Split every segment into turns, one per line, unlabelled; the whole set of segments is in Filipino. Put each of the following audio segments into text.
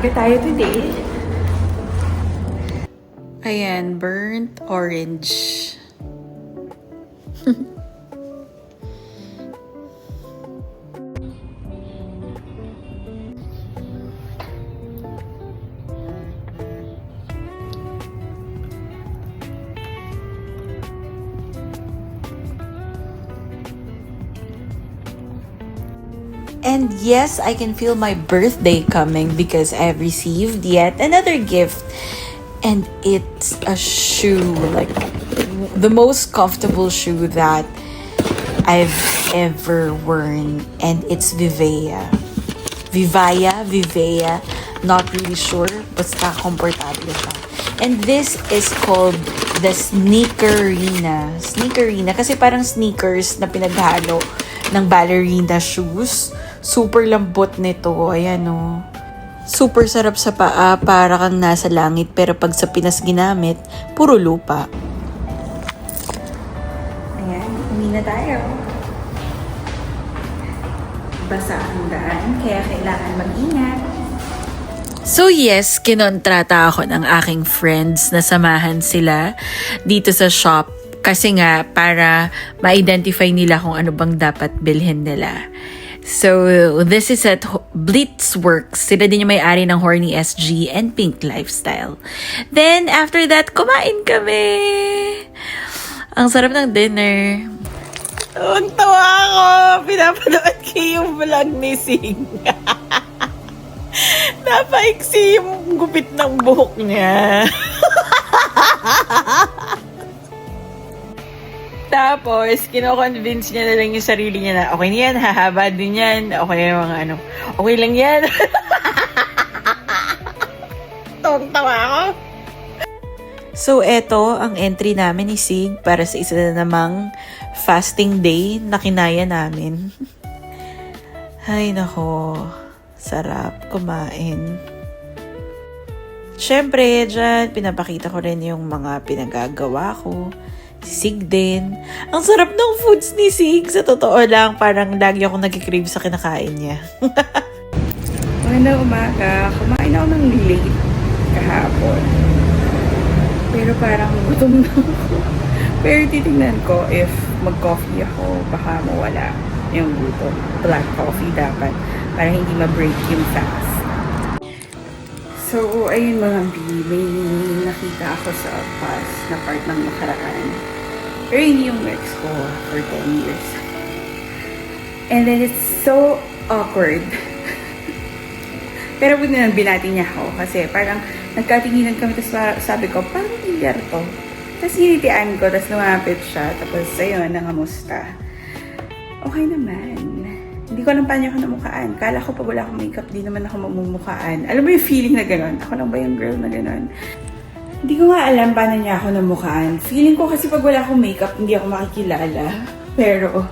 Umaga tayo today.
Ayan, burnt orange. And yes, I can feel my birthday coming because I've received yet another gift. And it's a shoe, like the most comfortable shoe that I've ever worn. And it's Vivea. Vivea. Not really sure. Basta komportable siya. And this is called the Sneakerina. Sneakerina. Kasi parang sneakers na pinaghalo ng ballerina shoes. Super lambot nito. Ayan o. Super sarap sa paa, para kang nasa langit, pero pag sa Pinas ginamit, puro lupa.
Ayan, uwi na tayo. Basa ang daan, kaya kailangan mag-ingat.
So yes, kinontrata ako ng aking friends na samahan sila dito sa shop. Kasi nga, para ma-identify nila kung ano bang dapat bilhin nila. So, this is at Blitzworks. Sila din yung may-ari ng Horny SG and Pink Lifestyle. Then, after that, kumain kami. Ang sarap ng dinner. Ang tawa ako. Pinapanood ko yung vlog ni Sing. Napaiksi yung gupit ng buhok niya. Tapos, kino-convince niya na lang yung sarili niya na, okay na yan, hahaba din yan, okay yung mga ano, okay lang yan. Tawang-tawa ako. So, eto ang entry namin ni Sig para sa isa na namang fasting day na kinaya namin. Ay, nako, sarap kumain. Siyempre, dyan, pinapakita ko rin yung mga pinagagawa ko. Sig din. Ang sarap ng foods ni Sig. Sa totoo lang, parang lagi ako nag-crave sa kinakain niya.
Magandang umaga. Kumain ako ng late kahapon. Pero parang gutom na ako. Pero titignan ko if mag-coffee ako, baka mawala yung gutom. Black coffee dapat. Para hindi ma-break yung fast. So, ayun mga B, may nakita ako sa past na part ng nakaraan. Pero hindi yung ex ko for 10 years. And then it's so awkward. Pero buti na binati niya ako kasi parang nagkatinginan kami, tapos sabi ko, parang tilyar to. Tapos hinitian ko, tapos lumapit siya, tapos ayun, nangamusta. Okay naman. Hindi ko alam paano ako namukhaan. Kala ko pag wala akong makeup, di naman ako mamumukhaan. Alam mo yung feeling na gano'n? Ako lang ba yung girl na gano'n? Hindi ko nga alam paano niya ako namukhaan. Feeling ko kasi pag wala akong makeup, hindi ako makikilala. Pero,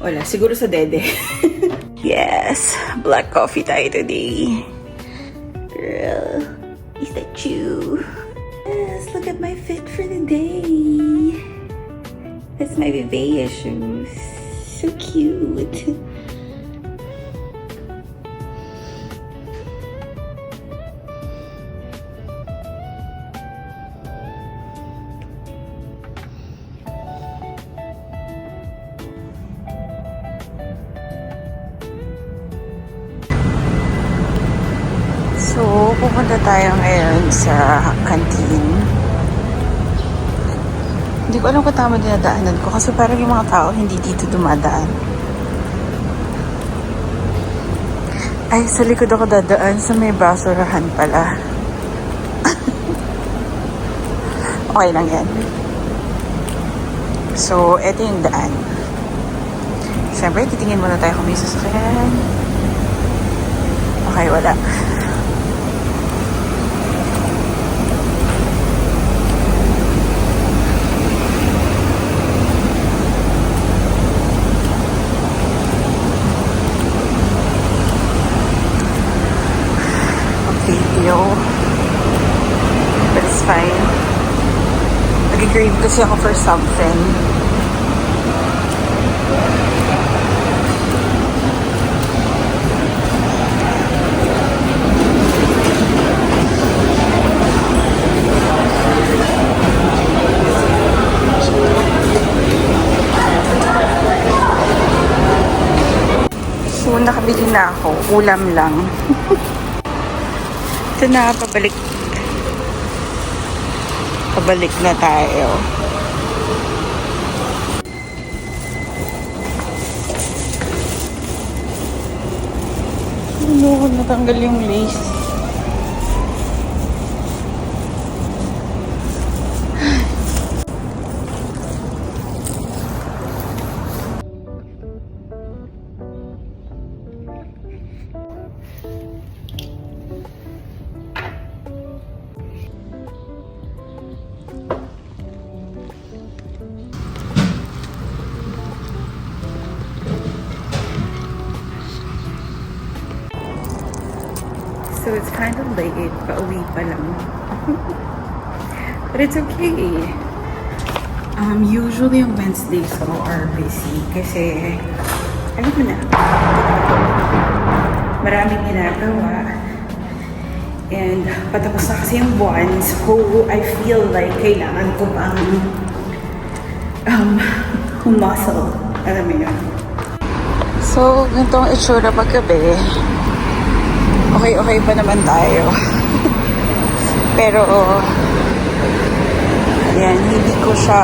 wala. Siguro sa dede. Yes! Black coffee tayo today. Girl, is that you? Yes, look at my fit for the day. That's my Vivea shoes. So cute.
So, pupunta tayo ngayon sa canteen. Hindi ko alam kung tama dinadaanan ko kasi parang yung mga tao hindi dito dumadaan. Ay, sa likod ako dadaan sa may basurahan pala. Okay lang yan. So, eto yung daan. Siyempre, titingin muna tayo kung may sasakyan. Okay, wala. Video. But it's fine. Nag-crave kasi ako for something.
nakabili na ako. Ulam lang. Ito na, pabalik. Pabalik na tayo. Ano, natanggal yung lace. So it's kind of late, pauwi pa lang. But it's okay. Usually yung Wednesdays ko are busy kasi, alam mo na, maraming ginagawa. And patapos na kasi yung buwan, so I feel like kailangan ko pang humustle. Alam mo yun. So, ganito ang itsura paggabi. Okay pa naman tayo. Pero, ayan, hindi ko siya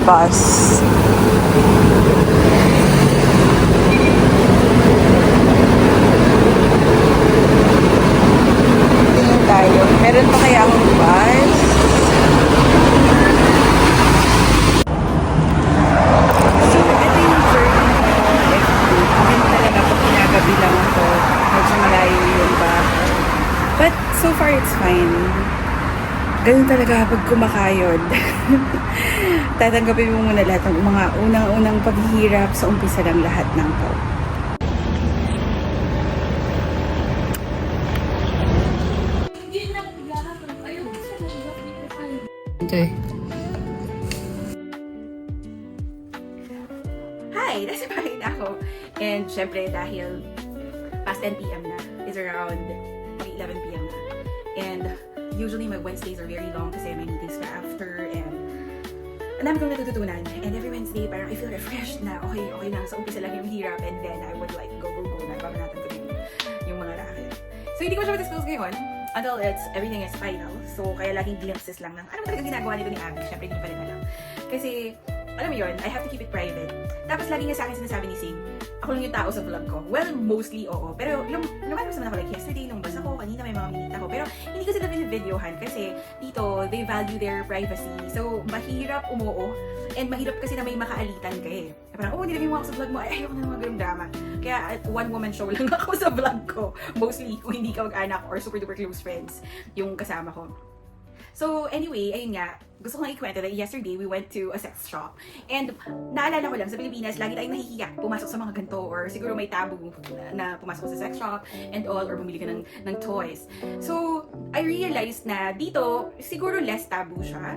bus. Tingin tayo. Meron pa kaya akong bus? So, ito yung journey ko. Hindi talaga pag kinagabi lang ako. Medyo malayo yung bahay. But so far, it's fine. Ganun talaga pag kumakayod. Tatanggapin mo muna lahat ng mga unang-unang paghihirap sa umpisa lang lahat ng tao. Okay. Hi! Nasa bahay na ako. And syempre dahil past 10 p.m. na, is around 11 p.m. na. And usually my Wednesdays are very long kasi may meetings ka after and ang dami kong natututunan. And every Wednesday parang I feel refreshed na okay na. Sa umpisa lang yung hirap and then I would like go na babanatan ko yung mga racket. So hindi ko siya ma-disclose ngayon until everything is final. So kaya laging glimpses lang ng ano talaga ginagawa nito ni Abby. Syempre hindi pa rin alam. Kasi alam mo yun, I have to keep it private. Tapos lagi niya sa akin sinasabi ni Sing, ako lang yung tao sa vlog ko. Well, mostly oo. Pero lumalabas naman ako like yesterday, nung basa ko, kanina may mga minita ko. Pero hindi ko sila binibidyohan kasi dito, they value their privacy. So, mahirap umuo. And mahirap kasi na may makaalitan ka eh. Parang, nilagay mo ako sa vlog mo. Ay, ayoko na mga ganung drama. Kaya one-woman show lang ako sa vlog ko. Mostly, kung hindi ka mag-anak or super-duper close friends yung kasama ko. So, anyway, ayun nga, gusto ko lang ikwento that yesterday we went to a sex shop. And naalala ko lang, sa Pilipinas, lagi tayong nahihiya pumasok sa mga ganito or siguro may taboo na pumasok sa sex shop and all or bumili ka ng toys. So, I realized na dito, siguro less taboo siya.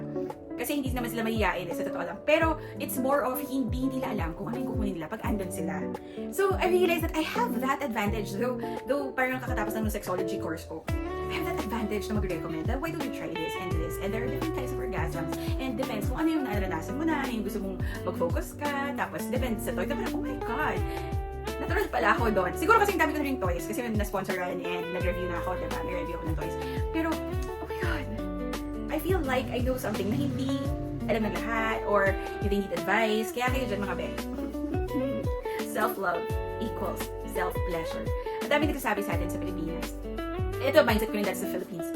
Kasi hindi naman sila mahihiyain sa totoo lang. Pero it's more of hindi nila alam kung ano yung kukunin nila pag andun sila. So, I realized that I have that advantage. Though parang kakatapos ng sexology course ko, I have that advantage na mag-recommend that why don't you try this and this. And there are different types of orgasms. And depends kung ano yung naranasan mo na, yung gusto mong mag-focus ka. Tapos depends sa toy. Tapos, oh my God! Natural pala ako doon. Siguro kasi yung dami ko na rin toys. Kasi na-sponsoran and nag-review na ako, diba? Nag-review ako ng toys. Pero, oh my God! I feel like I know something na hindi alam ng lahat or you need advice. Kaya kayo dyan mga be. Self-love equals self-pleasure. Ang dami nagsasabi sa atin sa Pilipinas. Ito, mindset ko rin dati sa Philippines.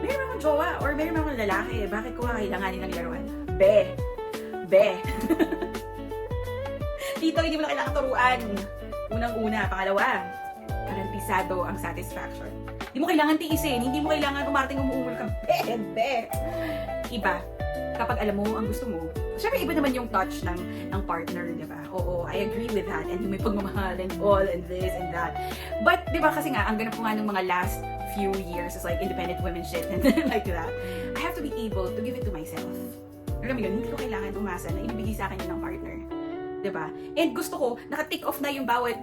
Meron akong jowa or meron akong lalaki. Bakit ko kailanganin ng laruan? Be. Dito, hindi mo na kailangan turuan. Unang-una. Pangalawa, garantisado ang satisfaction. Hindi mo kailangan tiisin. Hindi mo kailangan umarating umuungol ka. Be. Iba. Kapag alam mo ang gusto mo. Siyempre, iba naman yung touch ng partner, di ba? Oo, I agree with that. And yung may pagmamahal and all and this and that. But, di ba kasi nga, ang ganap ko nga ng mga last few years is like independent women shit and like that. I have to be able to give it to myself. Alam mo yun, hindi ko kailangan umasa na ibibigay sa akin yun ng partner. Di ba? And gusto ko, naka-tick off na yung bawat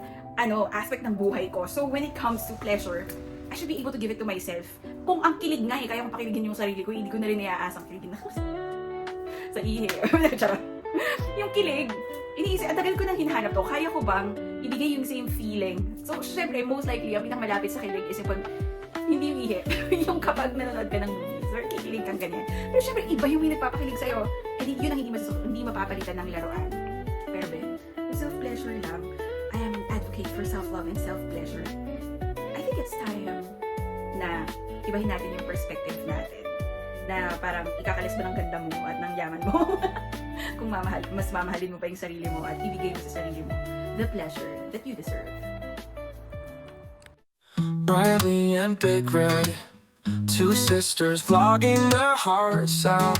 aspect ng buhay ko. So, when it comes to pleasure, I should be able to give it to myself. Kung ang kilig nga kaya kong pakiligin yung sarili ko, hindi ko na rin iaasang kiligin na sa ihi. Yung kilig, iniisip, ang tagal ko nang hinahanap to, kaya ko bang ibigay yung same feeling. So, syempre, most likely, ang pinakamalapit sa kilig is yung pag hindi umihi. Yung kapag nanonood ka ng movies or kikilig kang ganyan. Pero syempre, iba yung may nagpapakilig sa'yo. And yun ang hindi mapapalitan ng laruan. Pero Ben, yung self-pleasure lang, I am an advocate for self-love and self-pleasure. I think it's time na ibahin natin yung perspective natin. Na parang ikakalis mo ng ganda mo at ng yaman mo. Kung mas mamahalin mo pa yung sarili mo at ibigay mo sa sarili mo the pleasure that you deserve.
Riley and Big Red, two sisters vlogging their hearts out.